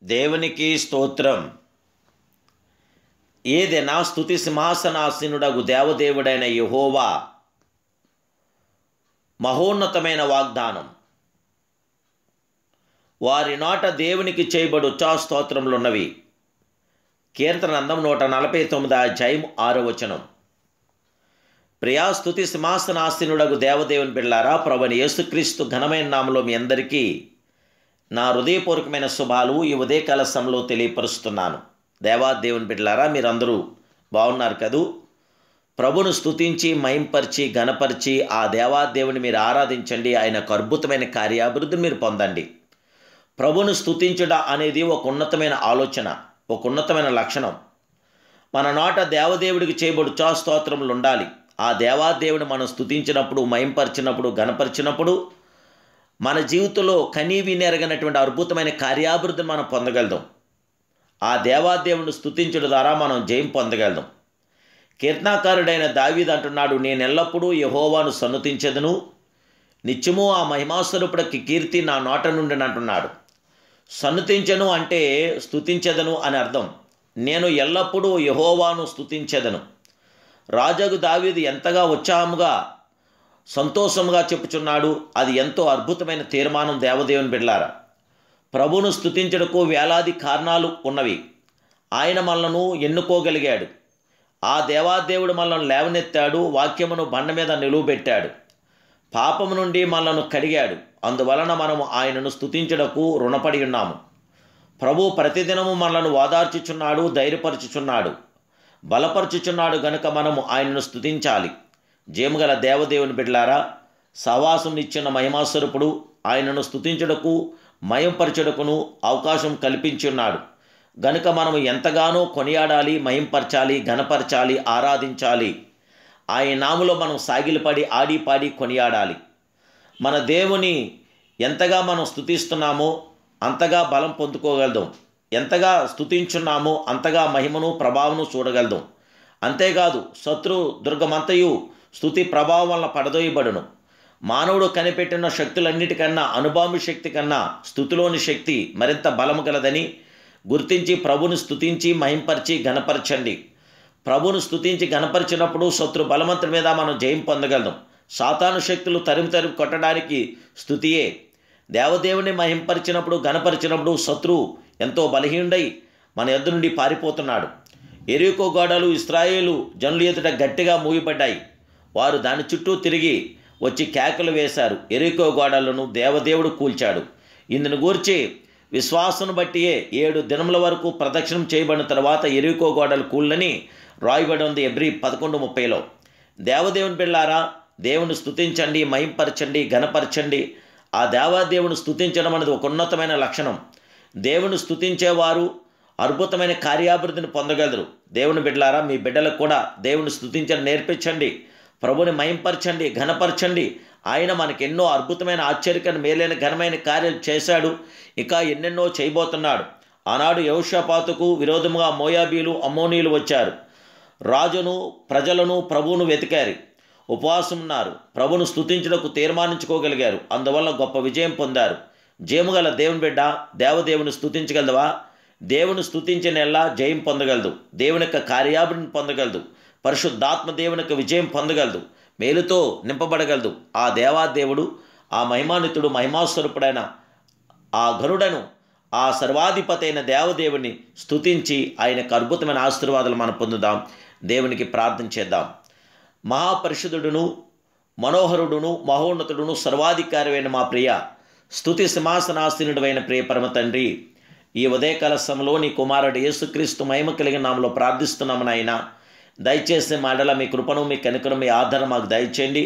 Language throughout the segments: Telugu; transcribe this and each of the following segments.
దేవునికి స్తోత్రం. ఏదైనా స్తుతి సింహాసనాసీనుడగు దేవదేవుడైన యెహోవా మహోన్నతమైన వాగ్దానం. వారి నోట దేవునికి చేయబడు ఉచ్చాస్తోత్రములున్నవి. కీర్తనందం 149 అధ్యాయం 6వ వచనం. ప్రియా స్తుతి సింహాసనాసీనుడగు దేవదేవుని బిడ్డలారా, ప్రభువైన యేసుక్రీస్తు ఘనమైన నామములో మీ అందరికీ నా హృదయపూర్వకమైన శుభాలు ఈ ఉదయకాల సమయంలో తెలియపరుస్తున్నాను. దేవాదేవుని బిడ్డలారా, మీరందరూ బాగున్నారు కదూ? ప్రభును స్తుతించి మహింపరిచి ఘనపరిచి ఆ దేవాదేవుని మీరు ఆరాధించండి. ఆయనకు అద్భుతమైన కార్యాభివృద్ధిని మీరు పొందండి. ప్రభును స్తుతించుట అనేది ఒక ఉన్నతమైన ఆలోచన, ఒక ఉన్నతమైన లక్షణం. మన నోట దేవదేవుడికి చేయబడు ఉచ్చాస్తోత్రములు ఉండాలి. ఆ దేవాదేవుని మనం స్తుతించినప్పుడు, మహింపరిచినప్పుడు, ఘనపరిచినప్పుడు మన జీవితంలో కనీ వినెరగనటువంటి అద్భుతమైన కార్యాభివృద్ధిని మనం పొందగలుగుతాం. ఆ దేవాదేవుని స్తుతించడం ద్వారా మనం జయం పొందగలుగుతాం. కీర్తనాకారుడైన దావీదు అంటున్నాడు, నేను ఎల్లప్పుడూ యెహోవాను సన్నుతించెదను, నిత్యము ఆ మహిమాస్వరూపుడికి కీర్తి నా నోట నుండి అంటున్నాడు. సన్నుతించెను అంటే స్తుతించెదను అని అర్థం. నేను ఎల్లప్పుడూ యెహోవాను స్తుతించెదను. రాజగు దావీదు ఎంతగా ఉత్సాహముగా సంతోషముగా చెప్పుచున్నాడు. అది ఎంతో అద్భుతమైన తీర్మానం. దేవదేవుని బిడ్డలారా, ప్రభును స్తుతించుటకు వేలాది కారణాలు ఉన్నవి. ఆయన మనలను ఎన్నుకోగలిగాడు. ఆ దేవాదేవుడు మనలను లేవనెత్తాడు. వాక్యమును బండ మీద నిలువబెట్టాడు. పాపము నుండి మనలను కడిగాడు. అందువలన మనము ఆయనను స్తుతించుటకు రుణపడి ఉన్నాము. ప్రభు ప్రతిదినము మనలను ఓదార్చుచున్నాడు, ధైర్యపరచుచున్నాడు, బలపరచుచున్నాడు. గనుక మనము ఆయనను స్తుతించాలి. జయముగల దేవదేవుని బిడ్డలారా, సహవాసం ఇచ్చిన మహిమాస్వరూపుడు ఆయనను స్తుతించుటకు మహింపరచుటకును అవకాశం కల్పించున్నాడు. గనుక మనము ఎంతగానో కొనియాడాలి, మహింపరచాలి, ఘనపరచాలి, ఆరాధించాలి. ఆయన నామములో మనం సాగిలపడి ఆడి పాడి కొనియాడాలి. మన దేవుని ఎంతగా మనం స్తుతిస్తున్నామో అంతగా బలం పొందుకోగలుగుతాం. ఎంతగా స్తుతించున్నామో అంతగా మహిమను ప్రభావమును చూడగలుగుతాం. అంతేకాదు, శత్రు దుర్గమంతయు స్తుతి ప్రభావం వల్ల పడదోయబడును. మానవుడు కనిపెట్టిన శక్తులన్నిటికన్నా, అనుభావి శక్తి కన్నా స్తుతిలోని శక్తి మరింత బలము గలదని గుర్తించి ప్రభును స్తుతించి మహింపరిచి ఘనపరచండి. ప్రభును స్తుతించి ఘనపరిచినప్పుడు శత్రు బలవంతుడి మీద మనం జయం పొందగలం. సాతాను శక్తులు తరిమి కొట్టడానికి స్తుతియే. దేవదేవుని మహింపరిచినప్పుడు, ఘనపరిచినప్పుడు శత్రువు ఎంతో బలహీనుడై మన యొద్ద నుండి పారిపోతున్నాడు. యెరికో గోడలు ఇశ్రాయేలు జనుల ఎదుట గట్టిగా మూయబడ్డాయి. వారు దాని చుట్టూ తిరిగి వచ్చి కేకలు వేశారు. యెరికో గోడలను దేవదేవుడు కూల్చాడు. ఇందును గూర్చి విశ్వాసను బట్టియే 7 దినముల వరకు ప్రదక్షిణం చేయబడిన తర్వాత యెరికో గోడలు కూలని రాయబడి ఉంది హెబ్రీ 11:30లో. దేవదేవుని బిడ్డలారా, దేవుని స్తుతించండి, మహింపరచండి, ఘనపరచండి. ఆ దేవాదేవుని స్తుతించడం అనేది ఒక ఉన్నతమైన లక్షణం. దేవుని స్తుతించేవారు అద్భుతమైన కార్యాభివృద్ధిని పొందగలరు. దేవుని బిడ్డలారా, మీ బిడ్డలకు కూడా దేవుని స్తుతించని నేర్పించండి. ప్రభుని మహింపరచండి, ఘనపరచండి. ఆయన మనకి ఎన్నో అద్భుతమైన ఆశ్చర్యకరమైన మేలైన ఘనమైన కార్యాలు చేశాడు. ఇంకా ఎన్నెన్నో చేయబోతున్నాడు. ఆనాడు యెహోషాపాతుకు విరోధముగా మోయాబీలు, అమ్మోనీయులు వచ్చారు. రాజును ప్రజలను ప్రభువును వెతికారు. ఉపవాసం ఉన్నారు. ప్రభును స్తుతించుటకు తీర్మానించుకోగలిగారు. అందువల్ల గొప్ప విజయం పొందారు. జయముగల దేవుని బిడ్డ, దేవదేవుని స్తుతించగలవా? దేవుని స్తుతించినెల్లా జయం పొందగలదు. దేవుని యొక్క కార్యాభివృద్ధిని పొందగలదు. పరిశుద్ధాత్మ దేవుని యొక్క విజయం పొందగలదు. మేలుతో నింపబడగలదు. ఆ దేవాదేవుడు, ఆ మహిమాన్వితుడు, మహిమాస్వరూపుడైన ఆ ఘనుడను, ఆ సర్వాధిపతి అయిన దేవదేవుని స్తుతించి ఆయనకు అద్భుతమైన ఆశీర్వాదాలు మనం పొందుదాం. దేవునికి ప్రార్థన చేద్దాం. మహాపరిశుద్ధుడును, మనోహరుడును, మహోన్నతుడును, సర్వాధికారమైన మా ప్రియ స్తుతి సింహాసనాసీనుడైన ప్రియ పరమ తండ్రి, ఈ ఉదయకాల సమయంలో నీ కుమారుడు యేసుక్రీస్తు మహిమ కలిగిన నామములో ప్రార్థిస్తున్నాము నాయనా. దయచేసి మా ఎడల మీ కృపను, మీ కనికరం, మీ ఆదరణ మాకు దయచేయండి.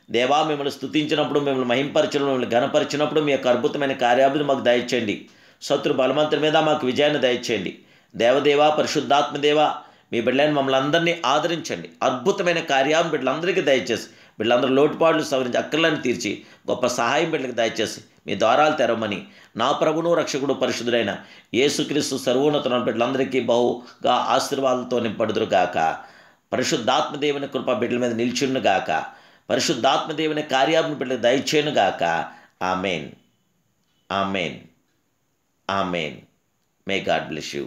దేవా, మిమ్మల్ని స్తుతించినప్పుడు, మిమ్మల్ని మహింపరచడం, మిమ్మల్ని ఘనపరిచినప్పుడు మీ యొక్క అద్భుతమైన కార్యాభివృద్ధి మాకు దయచేయండి. శత్రు బలవంతుల మీద మాకు విజయాన్ని దయచేయండి. దేవదేవా, పరిశుద్ధాత్మదేవా, మీ బిడ్డలైన మమ్మల్ని అందరినీ ఆదరించండి. అద్భుతమైన కార్యాన్ని బిడ్డలందరికీ దయచేసి, బిడ్డలందరూ లోటుపాట్లు సవరించి అక్కర్లను తీర్చి గొప్ప సహాయం బిడ్డలకు దయచేసి మీ ద్వారాలు తెరవమని నా ప్రభును రక్షకుడు పరిశుద్ధుడైన యేసుక్రీస్తు సర్వోన్నతులైన బిడ్డలందరికీ బహుగా ఆశీర్వాదాలతో నింపడుదురుగాక. పరిశుద్ధాత్మదేవుని కృప బిడ్డల మీద నిలిచునుగాక. పరిశుద్ధాత్మదేవుని కార్యాన్ని బిడ్డలకు దయచేయునుగాక. Amen, amen, amen. May God bless you.